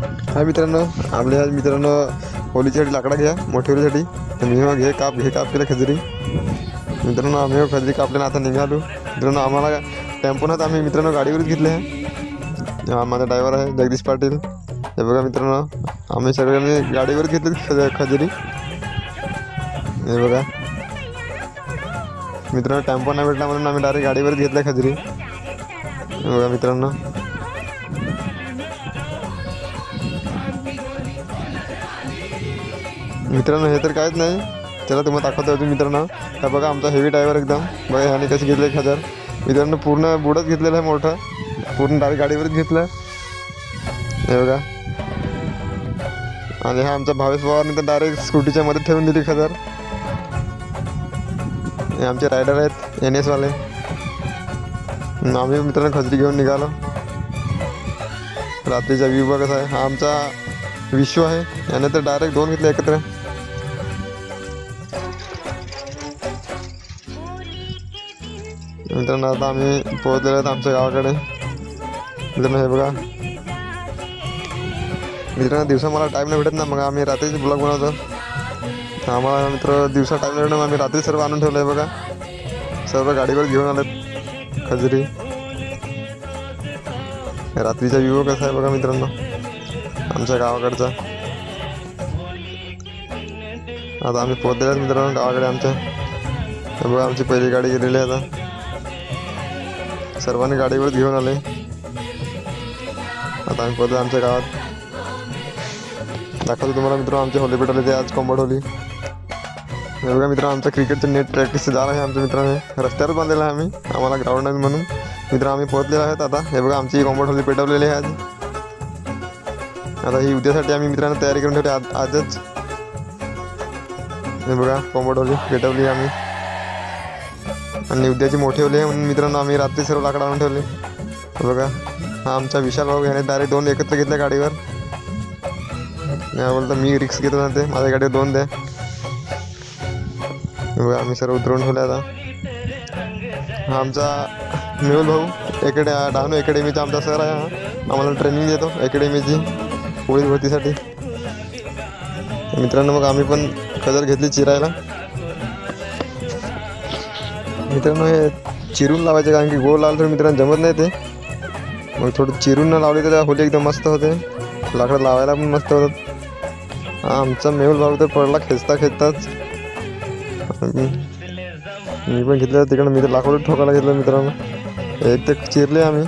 हाय मित्रांनो, आपल्या मित्रांनो होलीसाठी लाकडा घ्या, मोठी होलीसाठी मी घे काप केलं खजरी. मित्रांनो आम्ही खजरी कापल्यानं आता निघालो. मित्रांनो आम्हाला टेम्पोनात आम्ही मित्रांनो गाडीवरच घेतले आहे. हा माझा ड्रायव्हर आहे जगदीश पाटील. हे बघा मित्रांनो, आम्ही सगळ्यांनी गाडीवर घेतली खजरी. हे बघा मित्रांनो, टेम्पो नाही भेटला म्हणून आम्ही डायरेक्ट गाडीवर घेतल्या खजरी. हे बघा मित्रांनो, हे तर काहीच नाही. चला तुम्हाला दाखवतो अजून मित्रांनो. हा बघा आमचा हेवी ड्रायव्हर एकदम. बघा ह्याने कशी घेतले 1000. मित्रांनो पूर्ण बुडच घेतलेलं आहे, मोठं पूर्ण डायरेक्ट गाडीवरच घेतलं. हे बघा. आणि हा आमचा भावेश पवारने तर डायरेक्ट स्कूटीच्या मध्ये ठेवून दिली 1000. हे आमचे रायडर आहेत NS वाले. आम्ही मित्रांनो खजरी घेऊन निघालो. रात्रीचा व्ह्यू बघा कसा आहे. हा आमचा विश्व आहे, याने तर डायरेक्ट 2 घेतले एकत्र. मित्रांनो आता आम्ही पोहोचलेलो आहेत आमच्या गावाकडे. मित्रांनो हे बघा. मित्रांनो दिवसा मला टाईम नाही भेटत ना, मग आम्ही रात्रीच ब्लॉग बनवतो. आम्हाला मित्र दिवसा टाईम नाही भेटत, आम्ही रात्री सर्व आणून ठेवलं आहे. बघा सर्व गाडीवर घेऊन आलेत खजरी. रात्रीचा व्ह्यू कसा आहे बघा मित्रांनो आमच्या गावाकडचा. आता आम्ही पोहोचलेलो आहेत मित्रांनो गावाकडे आमच्या. हे बघा आमची पहिली गाडी गेलेली आहे. आता सर्वांनी गाडीवर घेऊन आले. आता आम्ही पोहोचलो आमच्या गावात. दाखवतो तुम्हाला मित्रांनो आमचे होली पेटवले ते आज कोंबड होली. हे बघा मित्रांनो, आमचं क्रिकेटचं नेट प्रॅक्टिस झालं आहे आमच्या मित्रांनो. रस्त्यावर बांधलेलं आहे आम्ही, आम्हाला ग्राउंड आहे म्हणून. मित्र आम्ही पोहोचलेलो आहेत आता. हे बघा आमची कोंबड होली पेटवलेली आहे आज. आता ही उद्यासाठी आम्ही मित्रांनो तयारी करून ठेवली आजच. हे बघा कोंबड होली पेटवली आम्ही, आणि उद्याची मोठी होली आहे म्हणून मित्रांनो आम्ही रात्री सर्व लाकडं आणून ठेवले. बघा हा आमचा विशाल भाऊ, ह्याने डायरेक्ट 2 एकत्र घेतल्या गाडीवर. बोलतो मी रिक्स घेतो ना, ते माझ्या गाडीवर 2 द्या. बघा आम्ही सर्व उतरवून ठेवले आता. हा आमचा मेहुल भाऊ डहाणू अकॅडमीचा आमचा सर आहे. हा आम्हाला ट्रेनिंग देतो अकॅडमीची पोलीस भरतीसाठी. मित्रांनो मग आम्ही पण खजर घेतली चिरायला. मित्रांनो हे चिरून लावायचे, कारण की गोल लावलं तर मित्रांनो जमत नाही ते. मग थोडं चिरून न लावले तर होली एकदम मस्त होते, लाकडं लावायला पण मस्त होतात. हा आमचा मेहुल भाऊ तर पडला खेचताच. मी पण घेतलं तिकडं, मी तर लाकूड ठोकायला घेतलं मित्रांनो. एक तर चिरले आम्ही.